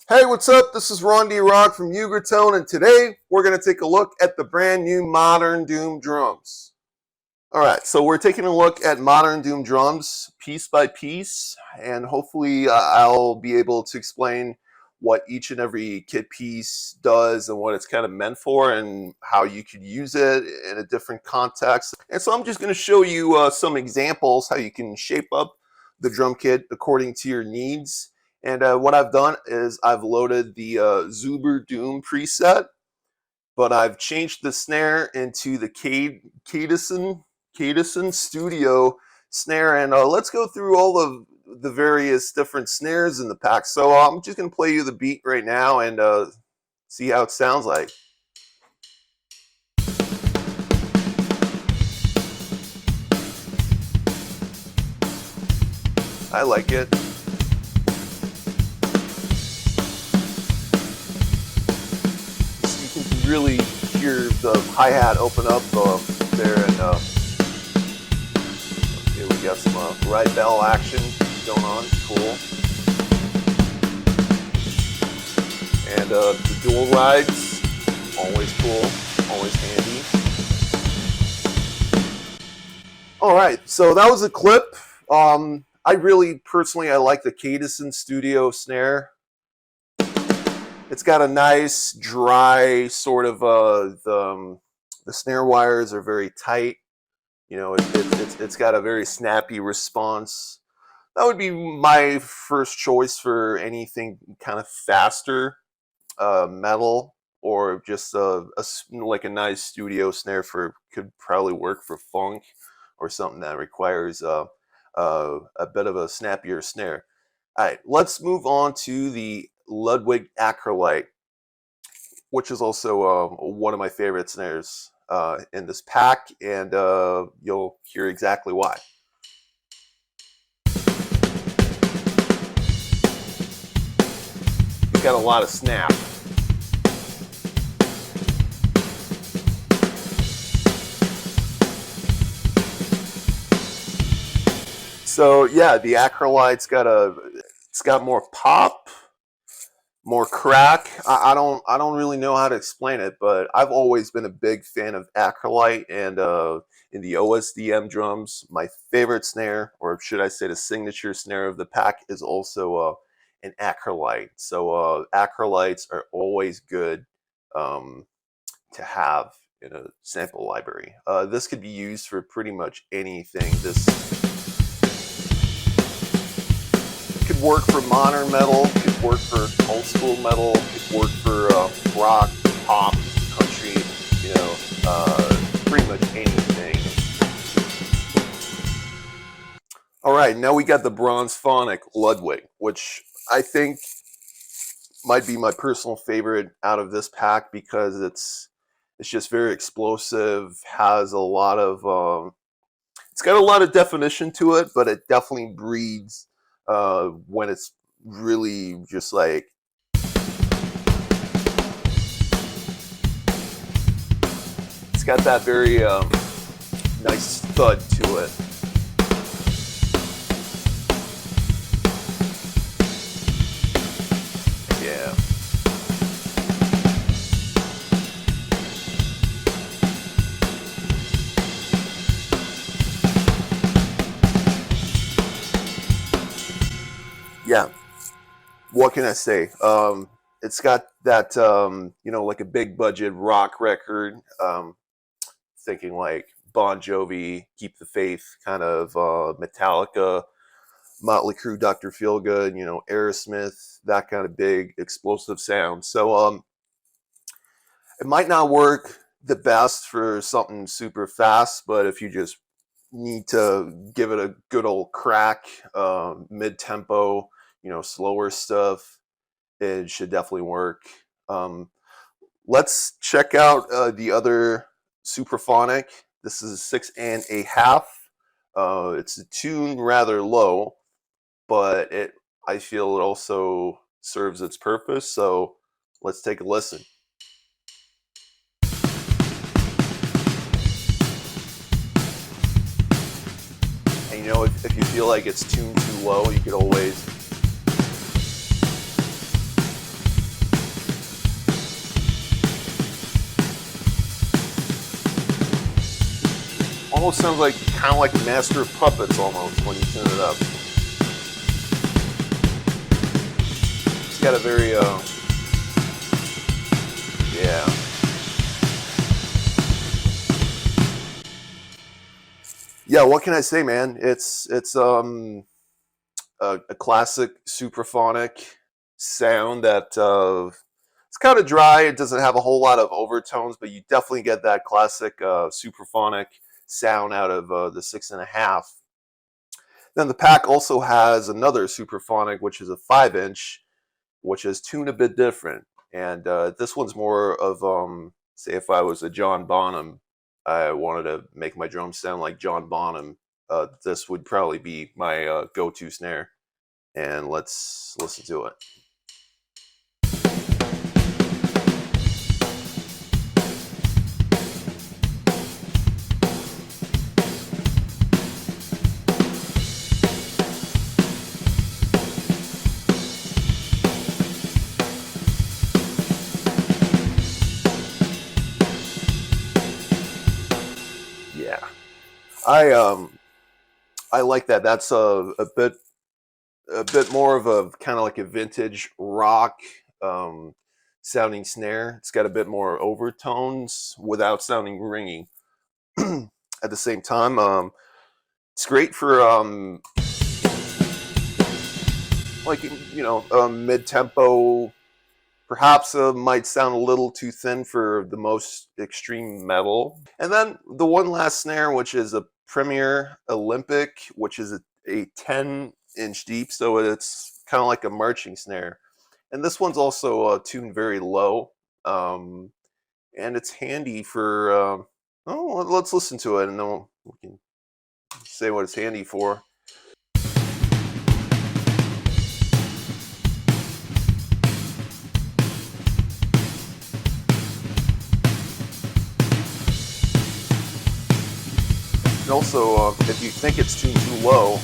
Hey, what's up? This is Ron D. Rock from Ugritone, and today we're going to take a look at the brand new Modern Doom drums. All right, so we're taking a look at Modern Doom drums piece by piece, and hopefully I'll be able to explain what each and every kit piece does and what it's kind of meant for and how you could use it in a different context. And so I'm just going to show you some examples how you can shape up the drum kit according to your needs. And what I've done is I've loaded the Zuber Doom preset, but I've changed the snare into the Cadison Studio snare. And let's go through all of the various different snares in the pack. So I'm just going to play you the beat right now and see how it sounds like. I like it. Really hear the hi-hat open up there, and okay, we got some ride bell action going on, cool. And the dual rides, always cool, always handy. All right, so that was a clip. I really personally like the Cadison Studio snare. It's got a nice, dry sort of, the snare wires are very tight. You know, it's got a very snappy response. That would be my first choice for anything kind of faster, metal, or just like a nice studio snare could probably work for funk or something that requires a bit of a snappier snare. All right, let's move on to the Ludwig Acrolite, which is also one of my favorite snares in this pack, and you'll hear exactly why. It's got a lot of snap. So yeah, the Acrolite's got more pop, more crack. I don't really know how to explain it, but I've always been a big fan of Acrolite, and in the OSDM drums, my favorite snare, or should I say the signature snare of the pack, is also an Acrolite. So Acrolites are always good to have in a sample library. This could be used for pretty much anything. This could work for modern metal, could work for old school metal, could work for rock, pop, country, you know, pretty much anything. All right, now we got the Bronze Phonic Ludwig, which I think might be my personal favorite out of this pack because it's just very explosive, has a lot of it's got a lot of definition to it, but it definitely breeds when it's really just like it's got that very nice thud to it. Yeah. Yeah, what can I say? It's got that, you know, like a big budget rock record, thinking like Bon Jovi, Keep the Faith, kind of Metallica, Motley Crue, Dr. Feelgood, you know, Aerosmith, that kind of big explosive sound. So it might not work the best for something super fast, but if you just need to give it a good old crack, mid-tempo, you know, slower stuff, it should definitely work. Let's check out the other Superphonic. This is 6 1/2. It's tuned rather low, but I feel it also serves its purpose. So let's take a listen. And you know, if you feel like it's tuned too low, you could always almost sounds like kind of like Master of Puppets almost when you tune it up. It's got a very yeah. What can I say, man? It's a classic supraphonic sound that it's kind of dry. It doesn't have a whole lot of overtones, but you definitely get that classic supraphonic sound out of the 6.5. Then the pack also has another supraphonic, which is a 5-inch, which is tuned a bit different. And this one's more of, say, if I was a John Bonham, I wanted to make my drums sound like John Bonham. This would probably be my go-to snare. And let's listen to it. Yeah, I like that. That's a bit more of a kind of like a vintage rock sounding snare. It's got a bit more overtones without sounding ringy. At the same time, it's great for like, you know, mid-tempo. Perhaps might sound a little too thin for the most extreme metal. And then the one last snare, which is a Premier Olympic, which is a 10-inch deep, so it's kind of like a marching snare. And this one's also tuned very low, and it's handy for. Oh, let's listen to it, and then we can say what it's handy for. And also, if you think it's tuned too low,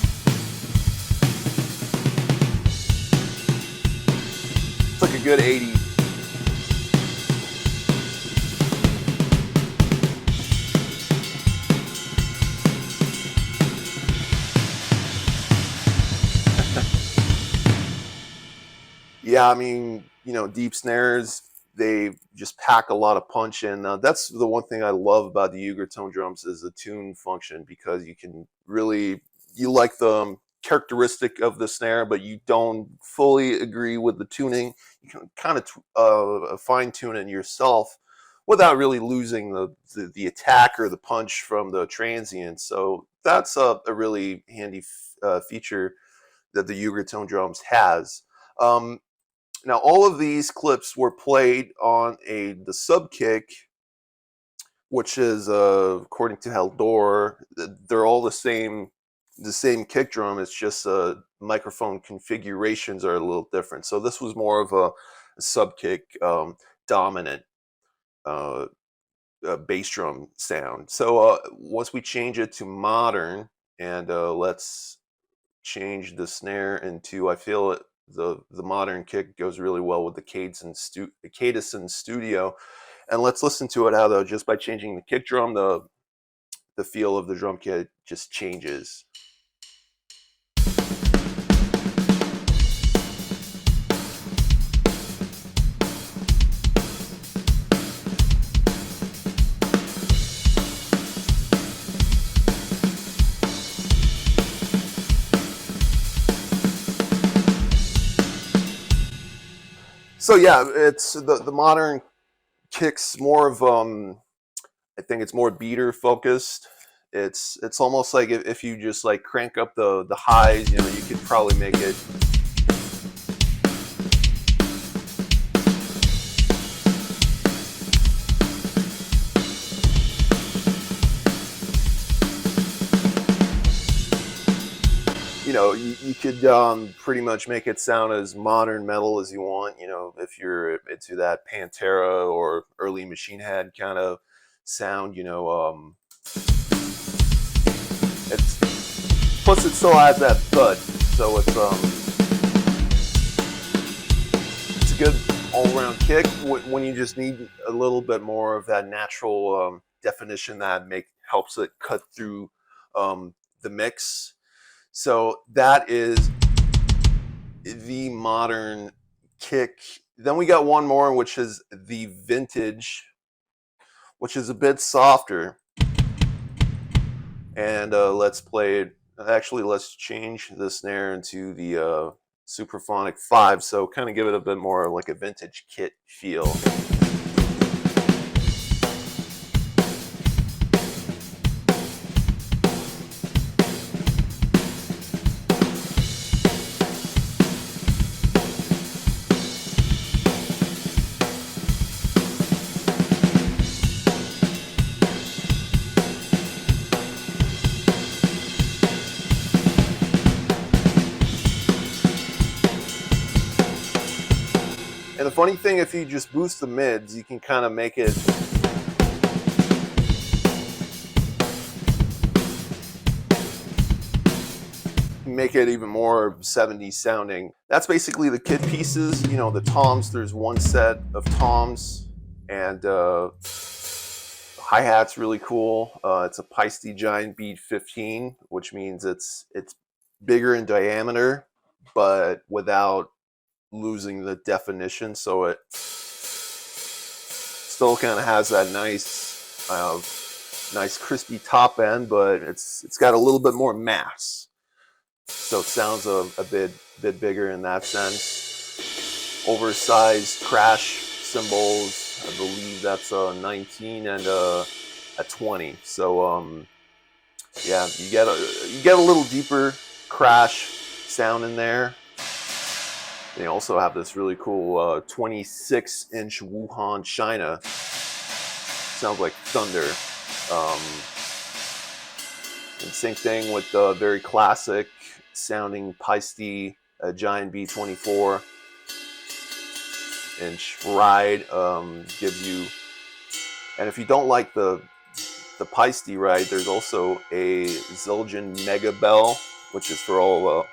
it's like a good 80. Yeah, I mean, you know, deep snares, they just pack a lot of punch in. That's the one thing I love about the Ugritone drums is the tune function, because you can really, you like the characteristic of the snare, but you don't fully agree with the tuning. You can kind of fine tune it yourself without really losing the attack or the punch from the transient. So that's a really handy feature that the Ugritone drums has. Now, all of these clips were played on the sub kick, which is, according to Haldor, they're all the same kick drum. It's just microphone configurations are a little different. So this was more of a sub kick dominant bass drum sound. So once we change it to modern, and let's change the snare into, I feel it. The modern kick goes really well with the Cadison Studio, and let's listen to it how, though, just by changing the kick drum, the feel of the drum kit just changes. So yeah, it's the modern kicks more of I think it's more beater focused. It's almost like if you just like crank up the highs, you know, you could probably make it. You know, you could pretty much make it sound as modern metal as you want. You know, if you're into that Pantera or early Machine Head kind of sound, you know, it's plus it still has that thud, so it's a good all-around kick when you just need a little bit more of that natural definition that helps it cut through the mix. So that is the modern kick. Then we got one more, which is the vintage, which is a bit softer. And let's play it. Actually, let's change the snare into the Supraphonic 5, so kind of give it a bit more like a vintage kit feel. And the funny thing, if you just boost the mids, you can kind of make it even more 70s sounding. That's basically the kit pieces. You know, the toms, there's one set of toms, and hi-hat's really cool. It's a Paiste Giant Beat 15, which means it's bigger in diameter, but without losing the definition, so it still kind of has that nice crispy top end, but it's got a little bit more mass, so it sounds a bit bigger in that sense. Oversized crash cymbals, I believe that's a 19 and a 20. So yeah, you get a little deeper crash sound in there. They also have this really cool 26-inch Wuhan China. Sounds like thunder. And same thing with the very classic sounding Paiste Giant Beat 24-inch ride. Gives you, and if you don't like the Paiste ride, there's also a Zildjian Mega Bell, which is for all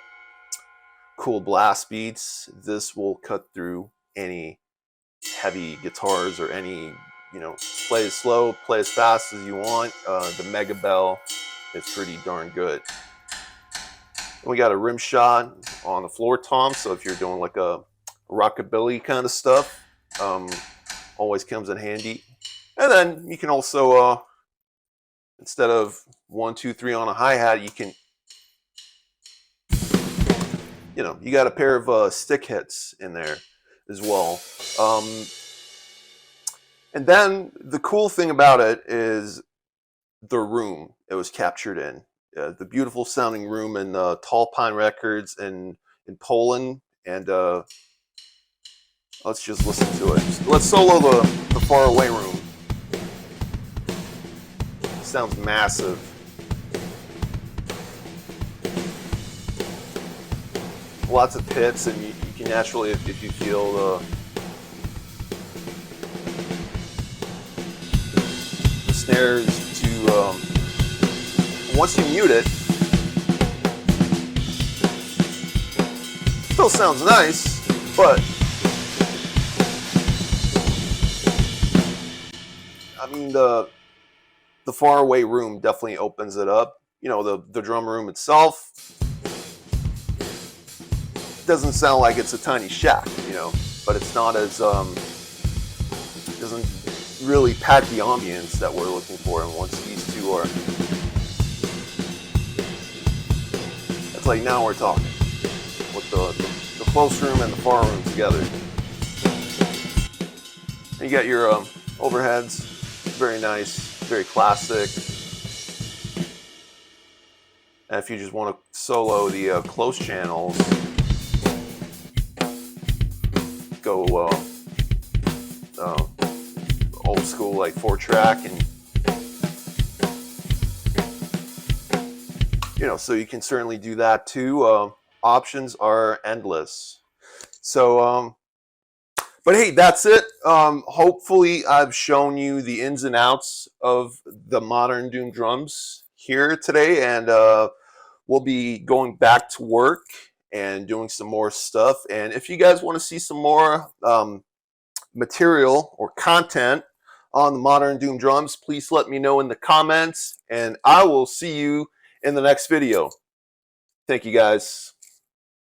cool blast beats. This will cut through any heavy guitars or any, you know, play as slow, play as fast as you want. The Mega Bell is pretty darn good. And we got a rim shot on the floor tom, so if you're doing like a rockabilly kind of stuff, always comes in handy. And then you can also, instead of 1, 2, 3 on a hi-hat, you can, you know, you got a pair of stick hits in there as well. And then the cool thing about it is the room it was captured in. The beautiful sounding room in Tall Pine Records in Poland. And let's just listen to it. Let's solo the Far Away Room. It sounds massive. Lots of pits, and you can naturally, if you feel the snares to, once you mute it, still sounds nice, but I mean the Far Away Room definitely opens it up. You know, the drum room itself doesn't sound like it's a tiny shack, you know, but it's not as doesn't really pack the ambience that we're looking for. And once these two are, it's like now we're talking with the close room and the far room together. And you got your overheads, very nice, very classic. And if you just want to solo the close channels, go old school like 4-track, and you know, so you can certainly do that too. Options are endless. So but hey, that's it. Hopefully I've shown you the ins and outs of the modern Doom drums here today, and we'll be going back to work and doing some more stuff. And if you guys want to see some more material or content on the Modern Doom drums, please let me know in the comments, and I will see you in the next video. Thank you guys.